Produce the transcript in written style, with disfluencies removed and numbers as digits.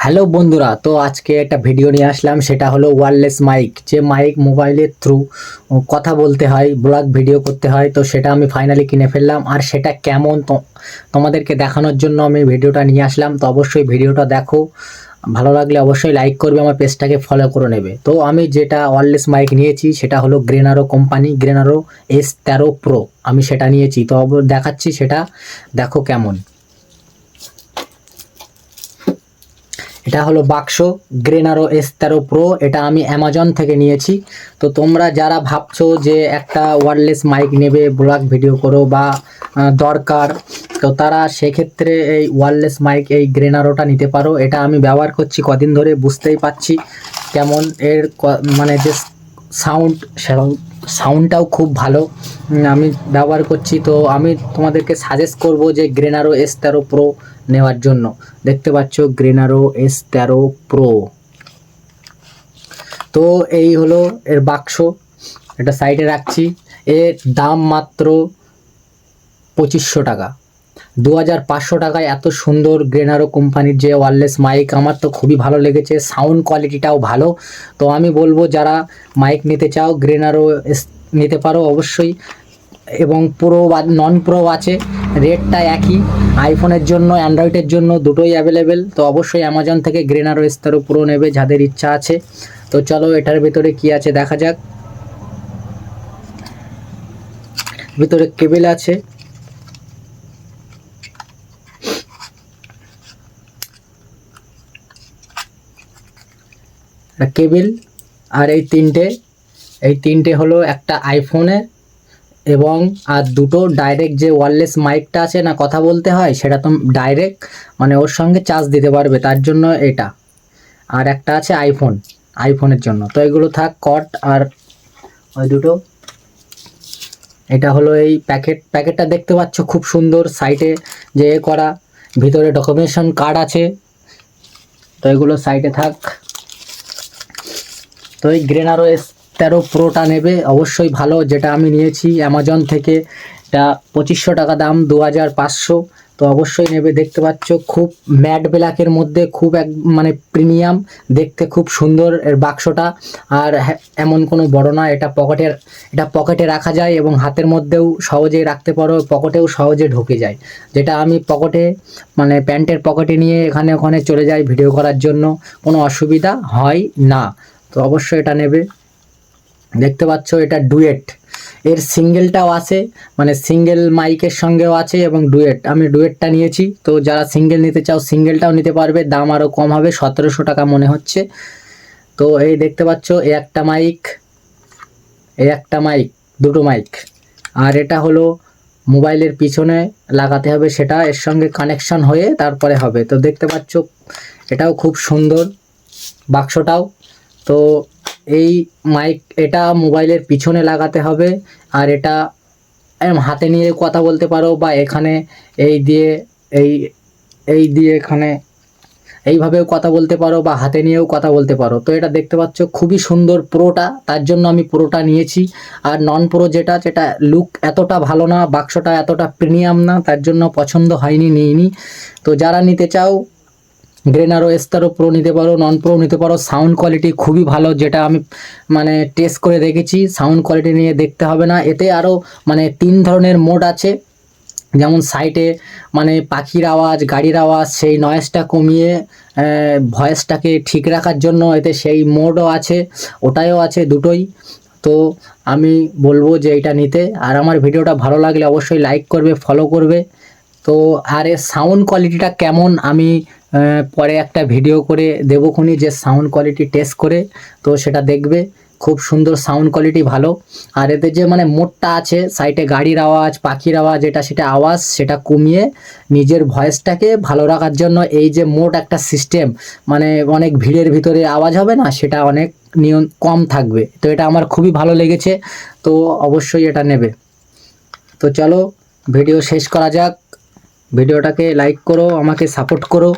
Hello বন্ধুরা, তো আজকে একটা ভিডিও নিয়ে আসলাম। সেটা হলো ওয়্যারলেস মাইক, যে মাইক মোবাইলের থ্রু কথা বলতে হয়, ব্লগ ভিডিও করতে হয়। তো সেটা আমি ফাইনালি কিনে ফেললাম, আর সেটা কেমন তোমাদেরকে দেখানোর জন্য আমি ভিডিওটা নিয়ে আসলাম। তো অবশ্যই ভিডিওটা দেখো, ভালো লাগলে অবশ্যই লাইক করবে, আমার পেজটাকে ফলো করে নেবে। তো আমি যেটা ওয়্যারলেস মাইক নিয়েছি সেটা হলো গ্রেনারো কোম্পানি, গ্রেনারো S13 প্রো আমি সেটা নিয়েছি। তো দেখাচ্ছি, সেটা দেখো কেমন। এটা হলো বাক্স, গ্রেনারো S13 প্রো। এটা আমি অ্যামাজন থেকে নিয়েছি। তো তোমরা যারা ভাবছো যে একটা ওয়্যারলেস মাইক নেবে, ব্লগ ভিডিও করো বা দরকার, তো তারা সেক্ষেত্রে এই ওয়্যারলেস মাইক, এই গ্রেনারোটা নিতে পারো। এটা আমি ব্যবহার করছি কদিন ধরে, বুঝতেই পাচ্ছি কেমন এর মানে যে সাউন্ড, সাউন্ডটাও খুব ভালো। আমি ব্যবহার করছি। তো আমি তোমাদেরকে সাজেস্ট করব যে গ্রেনারো S13 প্রো নেওয়ার জন্য। দেখতে পাচ্ছ গ্রেনারো S13 প্রো। তো এই হলো এর বাক্স, এটা সাইডে রাখছি। এর দাম মাত্র 2500 টাকা, 2500 টাকায় এত সুন্দর গ্রেনারো কোম্পানির যে ওয়্যারলেস মাইক, আমার তো খুবই ভালো লেগেছে। সাউন্ড কোয়ালিটিটাও ভালো। তো আমি বলবো যারা মাইক নিতে চাও, গ্রেনারো নিতে পারো অবশ্যই। এবং প্রো বা নন প্রো আছে, রেটটা একই। আইফোনের জন্য, অ্যান্ড্রয়েডের জন্য দুটোই অ্যাভেলেবেল। তো অবশ্যই অ্যামাজন থেকে গ্রেনারো S13 প্রো নেবে যাদের ইচ্ছা আছে। তো চলো এটার ভিতরে কি আছে দেখা যাক। ভিতরে কেবল আছে, কেবল। আর এই তিনটে হলো একটা আইফোনের, এবং আর দুটো ডাইরেক্ট যে ওয়্যারলেস মাইকটা আছে না, কথা বলতে হয়, সেটা তো ডাইরেক্ট মানে ওর সঙ্গে চার্জ দিতে পারবে, তার জন্য এটা। আর একটা আছে আইফোনের জন্য। তো এগুলো থাক কট, আর ওই দুটো। এটা হলো এই প্যাকেটটা দেখতে পাচ্ছ, খুব সুন্দর। সাইডে যে করা, ভিতরে ডকুমেন্টেশন কার্ড আছে। তো এগুলো সাইডে থাক। তো এই গ্রেনারো S13 প্রোটা নেবে অবশ্যই, ভালো। যেটা আমি নিয়েছি অ্যামাজন থেকে, এটা 2500 টাকা দাম, 2500। তো অবশ্যই নেবে। দেখতে পাচ্ছ খুব ম্যাট ব্ল্যাকের মধ্যে, খুব মানে প্রিমিয়াম, দেখতে খুব সুন্দর এর বাক্সটা। আর এমন কোনো বড় না, এটা পকেটে রাখা যায়, এবং হাতের মধ্যেও সহজেই রাখতে পারো, পকেটেও সহজে ঢুকে যায়। যেটা আমি পকেটে, মানে প্যান্টের পকেটে নিয়ে এখানে ওখানে চলে যাই ভিডিও করার জন্য, কোনো অসুবিধা হয় না। তো অবশ্যই এটা নেবে। দেখতে পাচ্ছ এটা ডুয়েট, এর সিঙ্গেলটাও আছে, মানে সিঙ্গেল মাইকের সঙ্গেও আছে, এবং ডুয়েট। আমি ডুয়েটটা নিয়েছি। তো যারা সিঙ্গেল নিতে চাও সিঙ্গেলটাও নিতে পারবে, দাম আরও কম হবে, 1700 টাকা মনে হচ্ছে। তো এই দেখতে পাচ্ছ একটা মাইক, দুটো মাইক। আর এটা হলো মোবাইলের পিছনে লাগাতে হবে, সেটা এর সঙ্গে কানেকশন হয়ে তারপরে হবে। তো দেখতে পাচ্ছ এটাও খুব সুন্দর, বাক্সটাও। তো এই মাইক, এটা মোবাইলের পিছনে লাগাতে হবে। আর এটা হাতে নিয়ে কথা বলতে পারো, বা এখানে এই দিয়ে, এই এই দিয়ে এখানে এইভাবেও কথা বলতে পারো, বা হাতে নিয়েও কথা বলতে পারো। তো এটা দেখতে পাচ্ছ খুবই সুন্দর প্রোটা, তার জন্য আমি প্রোটা নিয়েছি। আর নন প্রো যেটা লুক এতটা ভালো না, বাক্সটা এতটা প্রিমিয়াম না, তার জন্য পছন্দ হয়নি, নিইনি। তো যারা নিতে চাও গ্রেনারো S13 প্রো নিতে পারো, নন প্রো নিতে পারো। সাউন্ড কোয়ালিটি খুবই ভালো, যেটা আমি মানে টেস্ট করে দেখেছি। সাউন্ড কোয়ালিটি নিয়ে দেখতে হবে না। এতে আরও মানে 3 ধরনের মোড আছে, যেমন সাইডে মানে পাখির আওয়াজ, গাড়ির আওয়াজ, সেই নয়েজটা কমিয়ে ভয়েসটাকে ঠিক রাখার জন্য এতে সেই মোডও আছে, ওটাও আছে, দুটোই। তো আমি বলবো যে এটা নিতে। আর আমার ভিডিওটা ভালো লাগলে অবশ্যই লাইক করবে, ফলো করবে। তো আর এর সাউন্ড কোয়ালিটিটা কেমন আমি পরে একটা ভিডিও করে দেবোক্ষণি, যে সাউন্ড কোয়ালিটি টেস্ট করে। তো সেটা দেখবে, খুব সুন্দর সাউন্ড কোয়ালিটি, ভালো। আর এতে যে মানে মোডটা আছে, সাইডে গাড়ির আওয়াজ, পাখির আওয়াজ, সেটা আওয়াজ, সেটা কমিয়ে নিজের ভয়েসটাকে ভালো রাখার জন্য এই যে মোড একটা সিস্টেম, মানে অনেক ভিড়ের ভিতরে আওয়াজ হবে না, সেটা অনেক কম থাকবে। তো এটা আমার খুবই ভালো লেগেছে। তো অবশ্যই এটা নেবে। তো চলো ভিডিও শেষ করা যাক। ভিডিওটাকে লাইক করো, আমাকে সাপোর্ট করো।